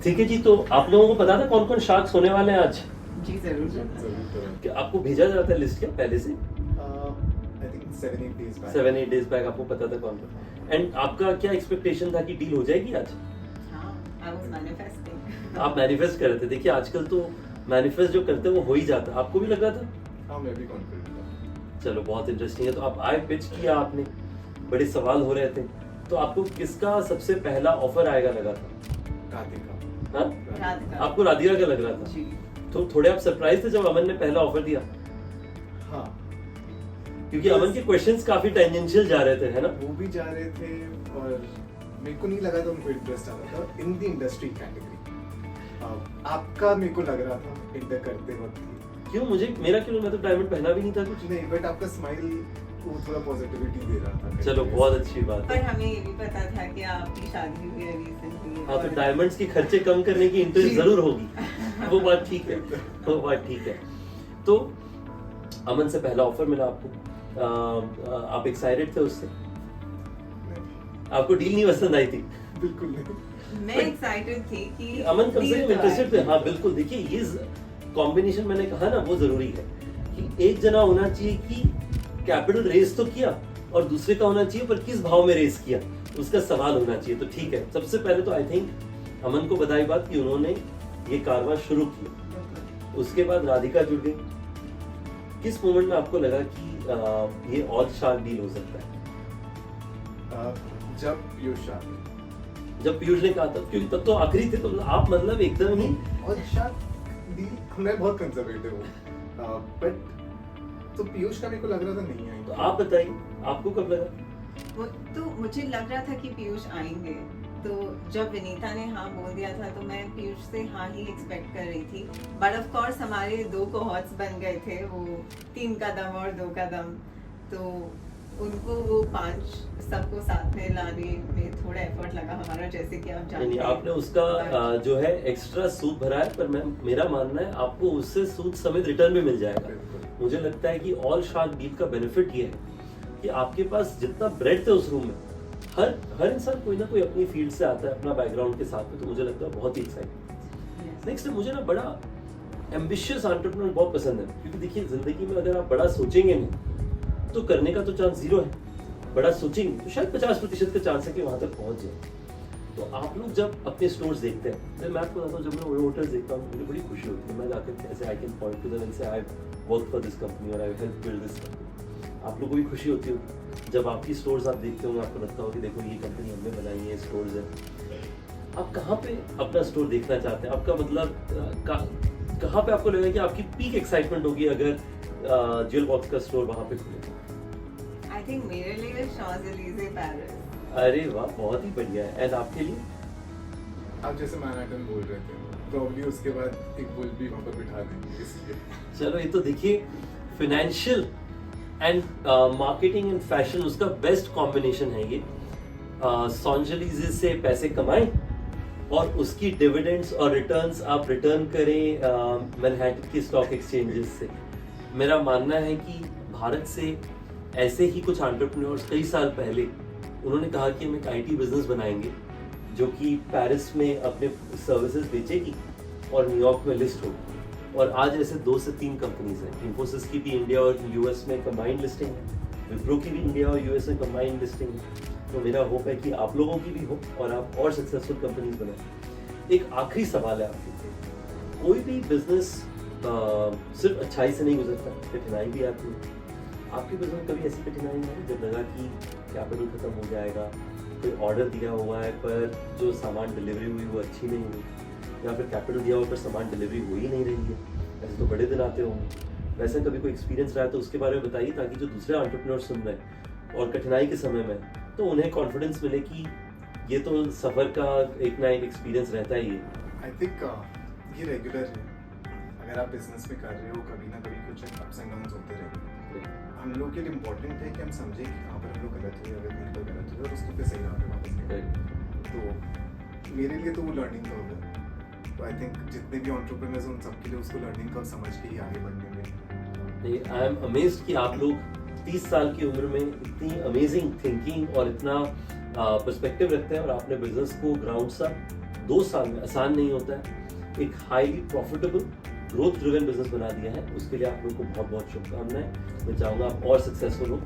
ठीक है जी, तो आप लोगों को पता था कौन कौन शार्क्स होने वाले हैं आज? जी जरूर। कि आपको भेजा जाता है लिस्ट क्या पहले से? I think 7-8 days back. 7-8 days back आपको पता था कौन कौन? एंड आपका क्या एक्सपेक्टेशन था कि डील हो जाएगी आज? हाँ, I was manifesting. आप मैनिफेस्ट कर रहे थे। देखिए आजकल तो मैनिफेस्ट जो करते हैं वो हो ही जाता है। आपको भी लग रहा था? हाँ, मैं भी कॉन्फिडेंट था। चलो बहुत इंटरेस्टिंग है। तो आप आए, पिच किया आपने, बड़े सवाल हो रहे थे, तो आपको किसका सबसे पहला ऑफर आएगा लगा था? राधिका। हाँ? राधिका। आपको राधिका का लग रहा था? जी। तो थोड़े आप सरप्राइज थे जब अमन ने पहला ऑफर दिया? हाँ, क्योंकि अमन के क्वेश्चंस काफी टेंजेंशियल जा रहे थे, है ना? वो भी जा रहे थे और मेरे को नहीं लगा था उनको इंटरेस्ट आ रहा था इन द इंडस्ट्री कैटेगरी। आपका मेरे को लग रहा था इंटर करते वक्त। क्यों मुझे, मेरा क्यों? मैं तो डायमंड पहना भी नहीं था कुछ। नहीं, बट आपका स्माइल वो थोड़ा पॉजिटिविटी दे रहा था। चलो बहुत अच्छी बात पर है। हमें ये भी पता था कि आपकी शादी हुई है रिसेंटली। हाँ, तो डायमंड्स के खर्चे कम करने की इंटरेस्ट जरूर होगी। वो बात ठीक है, वो बात ठीक है। तो अमन से पहला ऑफर मिला आपको, आप एक्साइटेड थे उससे? आपको डील नहीं पसंद आई थी? बिल्कुल नहीं। मैं एक्साइटेड थी कि अमन कम से deal कम तो इंटरेस्टेड थे। आएगी। हाँ बिल्कुल, देखिए ये कॉम्बिनेशन मैंने कहा ना वो जरूरी है कि एक जना होना चाहिए कि कैपिटल रेस तो किया और दूसरे का होना चाहिए पर किस भाव में रेस किया उसका सवाल होना चाहिए। तो ठीक है, सबसे पहले तो आई थिंक अमन को बधाई बात कि उन्होंने ये कारवां शुरू किया। उसके बाद राधिका जुड़ गई। किस मोमेंट में आपको लगा कि ये और शार्क डील हो सकता है? जब पीयूष आ गए। जब पीयूष ने कहा था, क्योंकि तब तो आखिरी थे, तो आप मतलब एकदम ही और शायद डील मैं बहुत कंजर्वेटिव हूँ, बट तो पीयूष का मेरे को लग रहा था नहीं आएंगे। तो आप बताइए आपको कब लगा? वो तो मुझे लग रहा था कि पीयूष आएंगे। तो जब विनीता ने हाँ बोल दिया था तो मैं पीयूष से हाँ ही एक्सपेक्ट कर रही थी। बट ऑफ कोर्स हमारे 2 कोहॉर्ट्स बन गए थे, वो 3 का दम और 2 का दम। तो उनको वो 5 सबको साथ में लाने में थोड़ा एफर्ट लगा हमारा, जैसे कि आप जानते नहीं, हैं। आपने उसका जो है एक्स्ट्रा सूद भरा है, पर मेरा मानना है आपको उससे सूद समेत रिटर्न में मिल जाएगा। मुझे लगता है कि ऑल शार्क डील का बेनिफिट ये है कि आपके पास जितना ब्रेड है उस रूम में, हर इंसान कोई ना कोई अपनी फील्ड से आता है अपना बैकग्राउंड के साथ में, तो मुझे लगता है बहुत ही एक्साइटिंग। नेक्स्ट मुझे ना बड़ा एम्बिशियस एंटरप्रेन्योर बहुत पसंद है, क्योंकि देखिए जिंदगी में अगर आप बड़ा सोचेंगे नहीं तो करने का तो चांस 0 है। बड़ा सोचेंगे तो शायद 50% का चांस है कि वहां तक पहुंच जाए। तो आप लोग जब अपने स्टोर्स देखते हैं, तो मैं आपको बताता हूँ, जब मैं होटल्स देखता हूँ मुझे बड़ी खुशी होती है। मैं जाकर ऐसे I can point to them and say I work for this company और I help build this company. आप लोगों को भी खुशी होती होगी जब आपकी स्टोर्स आप देखते होंगे, आपको लगता हो कि देखो ये कंपनी हमने बनाई है, स्टोर्स है। आप कहाँ पे अपना स्टोर देखना चाहते हैं? आपका मतलब कहाँ पे आपको लगेगा कि आपकी पीक एक्साइटमेंट होगी अगर ज्वेल बॉक्स का स्टोर वहाँ पे खुले? आई थिंक मेरे लिए शांज़-एलिज़े पेरिस। अरे वाह, बहुत ही बढ़िया है। एंड आपके लिए? आप जैसे मैनहट्टन बोल रहे थे, प्रॉब्ली उसके बाद एक बुल भी वहाँ पर बिठा देंगे इसलिए। चलो ये तो देखिए financial and marketing and fashion उसका बेस्ट कॉम्बिनेशन है ये। शांज़-एलिज़े से पैसे कमाएं और उसकी डिविडेंड्स और रिटर्न्स आप रिटर्न करें मैनहट्टन की स्टॉक एक्सचेंजेस से। मेरा मानना है कि भारत से ऐसे ही कुछ एंटरप्रेन्योर्स कई साल पहले उन्होंने कहा कि हम एक आईटी बिजनेस बनाएंगे जो कि पेरिस में अपने सर्विसेज बेचेगी और न्यूयॉर्क में लिस्ट होगी। और आज ऐसे 2 से 3 कंपनीज हैं। इन्फोसिस की भी इंडिया और यूएस में कंबाइंड लिस्टिंग है, विप्रो की भी इंडिया और यूएस में कंबाइंड लिस्टिंग है। तो मेरा होप है कि आप लोगों की भी हो और आप और सक्सेसफुल कंपनीज बनाएं। एक आखिरी सवाल है आपके लिए, कोई भी बिजनेस सिर्फ अच्छाई से नहीं गुजरता, कठिनाई भी आती है। आपके बिजनेस में कभी ऐसी कठिनाई नहीं है जब लगा कि कैपिटल खत्म हो जाएगा, कोई ऑर्डर दिया हुआ है पर जो सामान डिलीवरी हुई वो अच्छी नहीं हुई, या फिर कैपिटल दिया हुआ पर सामान डिलीवरी हो ही नहीं रही है? ऐसे तो बड़े दिन आते होंगे। वैसे कभी कोई एक्सपीरियंस रहा है तो उसके बारे में बताइए, ताकि जो दूसरे एंटरप्रेन्योर सुन रहे हैं और कठिनाई के समय में, तो उन्हें कॉन्फिडेंस मिले कि ये तो सफर का एक ना एक एक्सपीरियंस रहता ही है। आई थिंक ये रेगुलर है। अगर आप बिजनेस में कर रहे हो, कभी ना कभी कुछ अप्स एंड डाउन्स होते रहेंगे। हम लोग के लिए इम्पोर्टेंट है कि हम समझें कि कहाँ पर हम लोग गलत हुए, अगर कहीं पर गलत हुए और उसको फिर सही राह पे वापस निकलें। तो मेरे लिए तो वो लर्निंग कर्व है। तो आई थिंक जितने भी एंटरप्रेन्योर्स उन सबके लिए उसको लर्निंग कर्व समझ के ही आगे बढ़ने में। आई एम अमेज्ड कि आप लोग 30 साल की उम्र में इतनी अमेजिंग थिंकिंग और इतना पर्सपेक्टिव रखते हैं और आपने बिजनेस को ग्राउंड सा 2 साल में आसान नहीं होता है, एक highly profitable growth driven business बना दिया है। उसके लिए आप लोगों को बहुत बहुत शुभकामनाएं। मैं चाहूँगा आप और सक्सेसफुल हो।